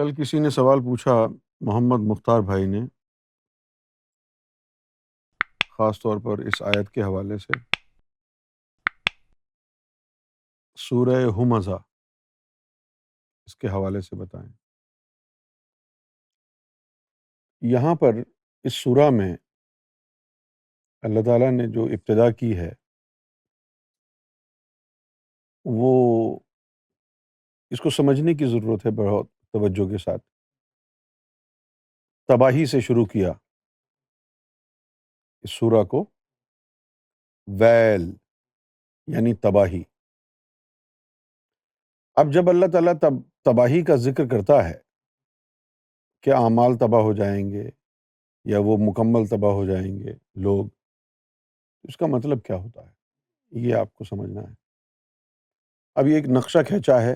کل کسی نے سوال پوچھا محمد مختار بھائی نے، خاص طور پر اس آیت کے حوالے سے، سورہ ہمزہ، اس کے حوالے سے بتائیں۔ یہاں پر اس سورہ میں اللہ تعالیٰ نے جو ابتدا کی ہے وہ اس کو سمجھنے کی ضرورت ہے بہت توجہ کے ساتھ۔ تباہی سے شروع کیا اس سورہ کو، ویل یعنی تباہی۔ اب جب اللہ تعالیٰ تباہی کا ذکر کرتا ہے کہ اعمال تباہ ہو جائیں گے یا وہ مکمل تباہ ہو جائیں گے لوگ، اس کا مطلب کیا ہوتا ہے یہ آپ کو سمجھنا ہے۔ اب یہ ایک نقشہ کھینچا ہے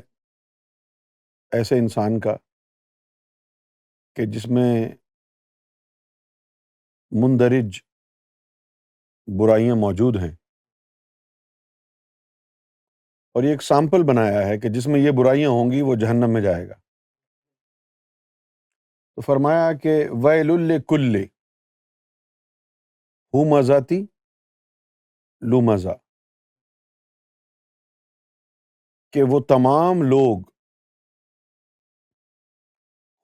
ایسے انسان کا کہ جس میں مندرج برائیاں موجود ہیں، اور یہ ایک سامپل بنایا ہے کہ جس میں یہ برائیاں ہوں گی وہ جہنم میں جائے گا۔ تو فرمایا کہ ویل لکل ہمزۃ لمزہ، کہ وہ تمام لوگ،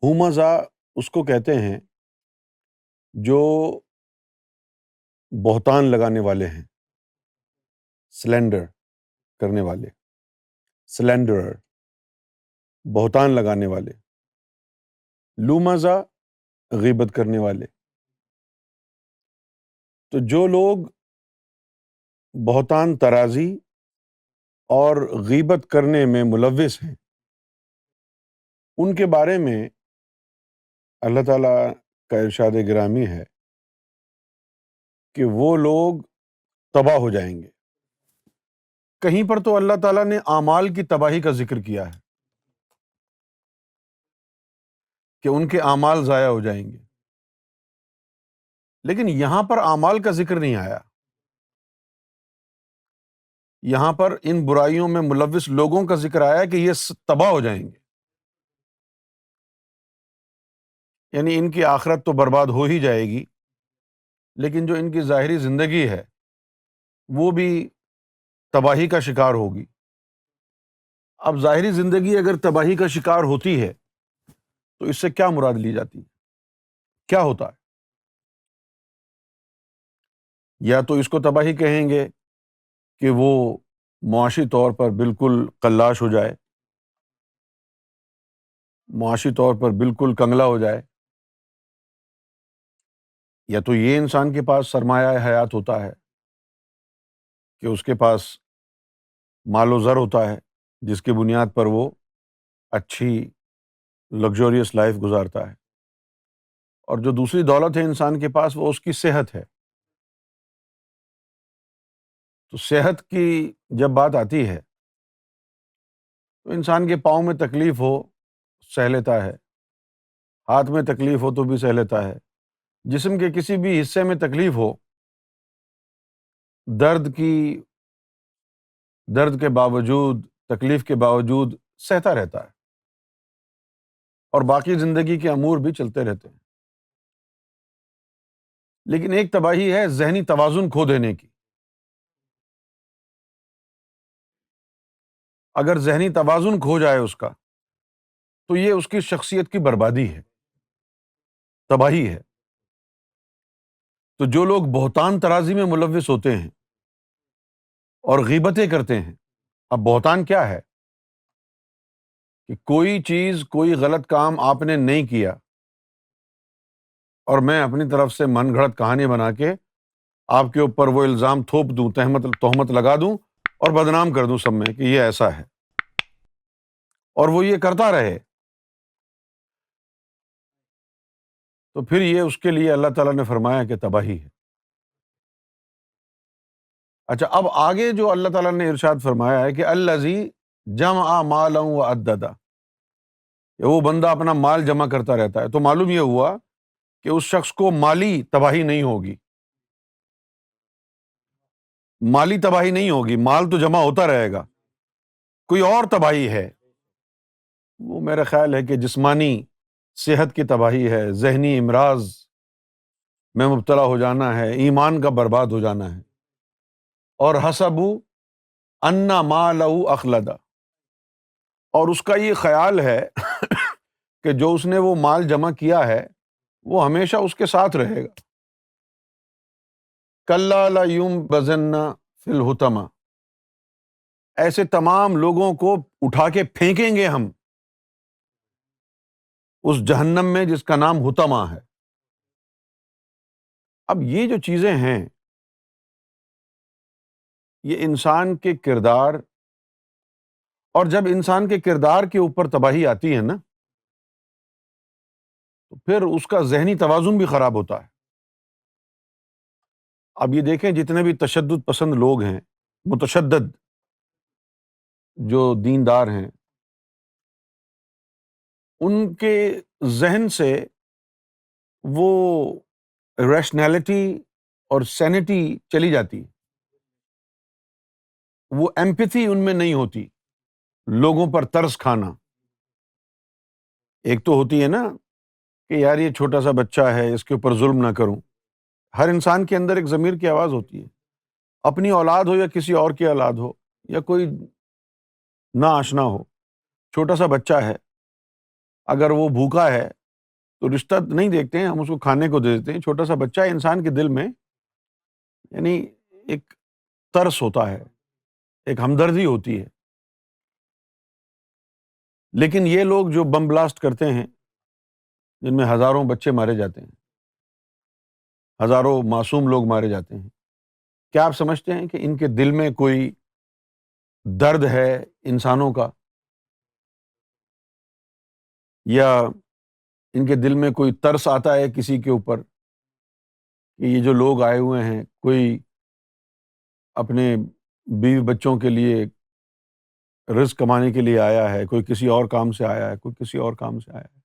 ہمزہ اس کو کہتے ہیں جو بہتان لگانے والے ہیں، سلینڈر کرنے والے، سلینڈرر، بہتان لگانے والے، لمزہ غیبت کرنے والے۔ تو جو لوگ بہتان ترازی اور غیبت کرنے میں ملوث ہیں، ان کے بارے میں اللہ تعالیٰ کا ارشاد گرامی ہے کہ وہ لوگ تباہ ہو جائیں گے۔ کہیں پر تو اللہ تعالیٰ نے اعمال کی تباہی کا ذکر کیا ہے کہ ان کے اعمال ضائع ہو جائیں گے، لیکن یہاں پر اعمال کا ذکر نہیں آیا۔ یہاں پر ان برائیوں میں ملوث لوگوں کا ذکر آیا کہ یہ تباہ ہو جائیں گے، یعنی ان کی آخرت تو برباد ہو ہی جائے گی، لیکن جو ان کی ظاہری زندگی ہے وہ بھی تباہی کا شکار ہوگی۔ اب ظاہری زندگی اگر تباہی کا شکار ہوتی ہے تو اس سے کیا مراد لی جاتی ہے، کیا ہوتا ہے؟ یا تو اس کو تباہی کہیں گے کہ وہ معاشی طور پر بالکل قلاش ہو جائے، معاشی طور پر بالکل کنگلا ہو جائے، یا تو یہ انسان کے پاس سرمایہ حیات ہوتا ہے کہ اس کے پاس مال و زر ہوتا ہے جس کی بنیاد پر وہ اچھی لگزوریس لائف گزارتا ہے، اور جو دوسری دولت ہے انسان کے پاس وہ اس کی صحت ہے۔ تو صحت کی جب بات آتی ہے تو انسان کے پاؤں میں تکلیف ہو سہ لیتا ہے، ہاتھ میں تکلیف ہو تو بھی سہ لیتا ہے، جسم کے کسی بھی حصے میں تکلیف ہو، درد کے باوجود، تکلیف کے باوجود سہتا رہتا ہے، اور باقی زندگی کے امور بھی چلتے رہتے ہیں۔ لیکن ایک تباہی ہے ذہنی توازن کھو دینے کی۔ اگر ذہنی توازن کھو جائے اس کا تو یہ اس کی شخصیت کی بربادی ہے، تباہی ہے۔ تو جو لوگ بہتان ترازی میں ملوث ہوتے ہیں اور غیبتیں کرتے ہیں، اب بہتان کیا ہے کہ کوئی چیز، کوئی غلط کام آپ نے نہیں کیا اور میں اپنی طرف سے من گھڑت کہانی بنا کے آپ کے اوپر وہ الزام تھوپ دوں، تہمت لگا دوں اور بدنام کر دوں سب میں کہ یہ ایسا ہے، اور وہ یہ کرتا رہے، تو پھر یہ اس کے لیے اللہ تعالیٰ نے فرمایا کہ تباہی ہے۔ اچھا، اب آگے جو اللہ تعالیٰ نے ارشاد فرمایا ہے کہ الذی جمع مالا وعددا، کہ وہ بندہ اپنا مال جمع کرتا رہتا ہے، تو معلوم یہ ہوا کہ اس شخص کو مالی تباہی نہیں ہوگی، مالی تباہی نہیں ہوگی، مال تو جمع ہوتا رہے گا۔ کوئی اور تباہی ہے، وہ میرا خیال ہے کہ جسمانی صحت کی تباہی ہے، ذہنی امراض میں مبتلا ہو جانا ہے، ایمان کا برباد ہو جانا ہے۔ اور حسبوا ان مالہ اخلدا، اور اس کا یہ خیال ہے کہ جو اس نے وہ مال جمع کیا ہے وہ ہمیشہ اس کے ساتھ رہے گا۔ کلا لینبذن فی الحطمہ، ایسے تمام لوگوں کو اٹھا کے پھینکیں گے ہم اس جہنم میں جس کا نام حطمہ ہے۔ اب یہ جو چیزیں ہیں یہ انسان کے کردار، اور جب انسان کے کردار کے اوپر تباہی آتی ہے نا تو پھر اس کا ذہنی توازن بھی خراب ہوتا ہے۔ اب یہ دیکھیں جتنے بھی تشدد پسند لوگ ہیں، متشدد جو دیندار ہیں، ان کے ذہن سے وہ ریشنلٹی اور سینٹی چلی جاتی ہے، وہ ایمپتھی ان میں نہیں ہوتی۔ لوگوں پر ترس کھانا، ایک تو ہوتی ہے نا کہ یار یہ چھوٹا سا بچہ ہے، اس کے اوپر ظلم نہ کروں۔ ہر انسان کے اندر ایک ضمیر کی آواز ہوتی ہے، اپنی اولاد ہو یا کسی اور کی اولاد ہو یا کوئی نا آشنا ہو، چھوٹا سا بچہ ہے، اگر وہ بھوکا ہے تو رشتہ نہیں دیکھتے ہیں، ہم اس کو کھانے کو دے دیتے ہیں۔ چھوٹا سا بچہ انسان کے دل میں یعنی ایک ترس ہوتا ہے، ایک ہمدردی ہوتی ہے۔ لیکن یہ لوگ جو بم بلاسٹ کرتے ہیں جن میں ہزاروں بچے مارے جاتے ہیں، ہزاروں معصوم لوگ مارے جاتے ہیں، کیا آپ سمجھتے ہیں کہ ان کے دل میں کوئی درد ہے انسانوں کا، یا ان کے دل میں کوئی ترس آتا ہے کسی کے اوپر کہ یہ جو لوگ آئے ہوئے ہیں، کوئی اپنے بیوی بچوں کے لیے رزق کمانے کے لیے آیا ہے، کوئی کسی اور کام سے آیا ہے، کوئی کسی اور کام سے آیا ہے،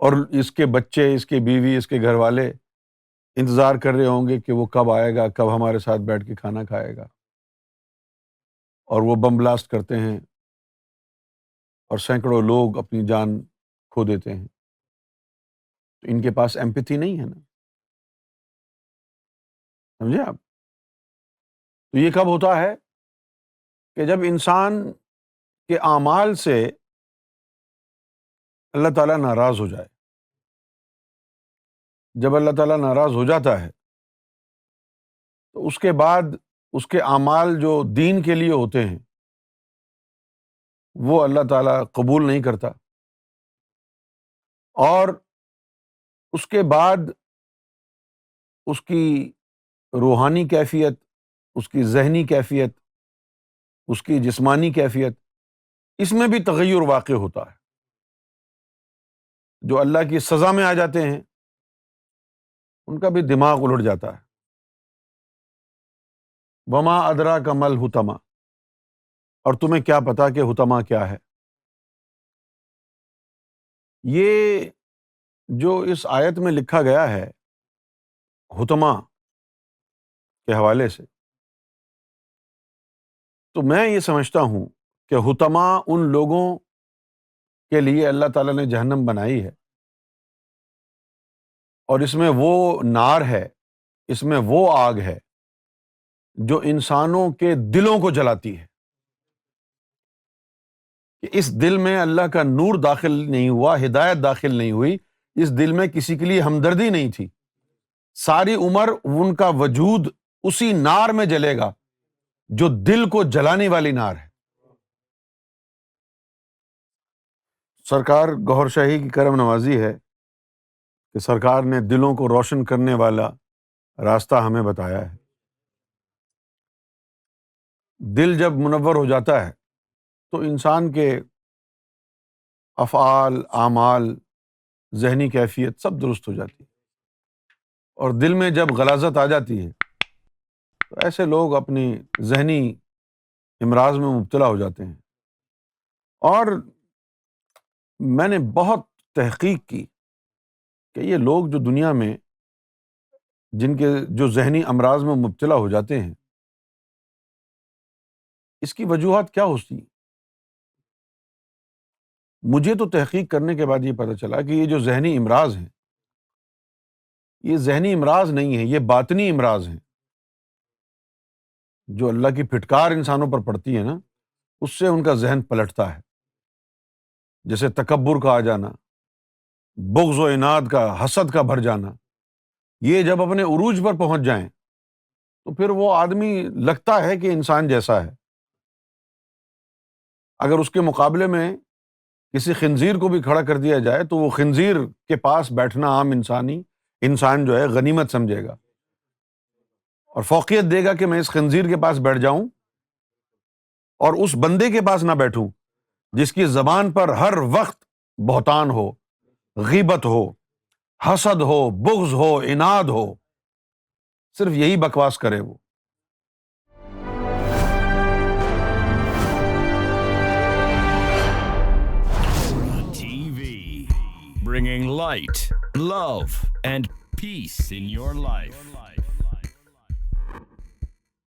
اور اس کے بچے، اس کے بیوی، اس کے گھر والے انتظار کر رہے ہوں گے کہ وہ کب آئے گا، کب ہمارے ساتھ بیٹھ کے کھانا کھائے گا، اور وہ بم بلاسٹ کرتے ہیں اور سینکڑوں لوگ اپنی جان کھو دیتے ہیں۔ تو ان کے پاس ایمپتھی نہیں ہے نا، سمجھے آپ؟ تو یہ کب ہوتا ہے کہ جب انسان کے اعمال سے اللہ تعالیٰ ناراض ہو جائے۔ جب اللہ تعالیٰ ناراض ہو جاتا ہے تو اس کے بعد اس کے اعمال جو دین کے لیے ہوتے ہیں وہ اللہ تعالیٰ قبول نہیں کرتا، اور اس کے بعد اس کی روحانی کیفیت، اس کی ذہنی کیفیت، اس کی جسمانی کیفیت، اس میں بھی تغیر واقع ہوتا ہے۔ جو اللہ کی سزا میں آ جاتے ہیں ان کا بھی دماغ الٹ جاتا ہے۔ وما ادراک ما الحطمہ، اور تمہیں کیا پتا کہ حطمہ کیا ہے؟ یہ جو اس آیت میں لکھا گیا ہے حطمہ کے حوالے سے، تو میں یہ سمجھتا ہوں کہ حطمہ ان لوگوں کے لیے اللہ تعالیٰ نے جہنم بنائی ہے، اور اس میں وہ نار ہے، اس میں وہ آگ ہے جو انسانوں کے دلوں کو جلاتی ہے، کہ اس دل میں اللہ کا نور داخل نہیں ہوا، ہدایت داخل نہیں ہوئی، اس دل میں کسی کے لیے ہمدردی نہیں تھی، ساری عمر ان کا وجود اسی نار میں جلے گا جو دل کو جلانے والی نار ہے۔ سرکار گوھر شاہی کی کرم نوازی ہے کہ سرکار نے دلوں کو روشن کرنے والا راستہ ہمیں بتایا ہے۔ دل جب منور ہو جاتا ہے تو انسان کے افعال، اعمال، ذہنی کیفیت سب درست ہو جاتی ہے، اور دل میں جب غلاظت آ جاتی ہے تو ایسے لوگ اپنی ذہنی امراض میں مبتلا ہو جاتے ہیں۔ اور میں نے بہت تحقیق کی کہ یہ لوگ جو دنیا میں جن کے جو ذہنی امراض میں مبتلا ہو جاتے ہیں، اس کی وجوہات کیا ہوتی ہیں؟ مجھے تو تحقیق کرنے کے بعد یہ پتہ چلا کہ یہ جو ذہنی امراض ہیں، یہ ذہنی امراض نہیں ہیں، یہ باطنی امراض ہیں. جو اللہ کی پھٹکار انسانوں پر پڑتی ہے نا، اس سے ان کا ذہن پلٹتا ہے. جیسے تکبر کا آ جانا، بغض و عناد کا، حسد کا بھر جانا، یہ جب اپنے عروج پر پہنچ جائیں تو پھر وہ آدمی لگتا ہے کہ انسان جیسا ہے. اگر اس کے مقابلے میں کسی خنزیر کو بھی کھڑا کر دیا جائے تو وہ خنزیر کے پاس بیٹھنا عام انسان جو ہے غنیمت سمجھے گا اور فوقیت دے گا کہ میں اس خنزیر کے پاس بیٹھ جاؤں اور اس بندے کے پاس نہ بیٹھوں جس کی زبان پر ہر وقت بہتان ہو، غیبت ہو، حسد ہو، بغض ہو، عناد ہو، صرف یہی بکواس کرے وہ. TV, bringing light, love, and peace in your life.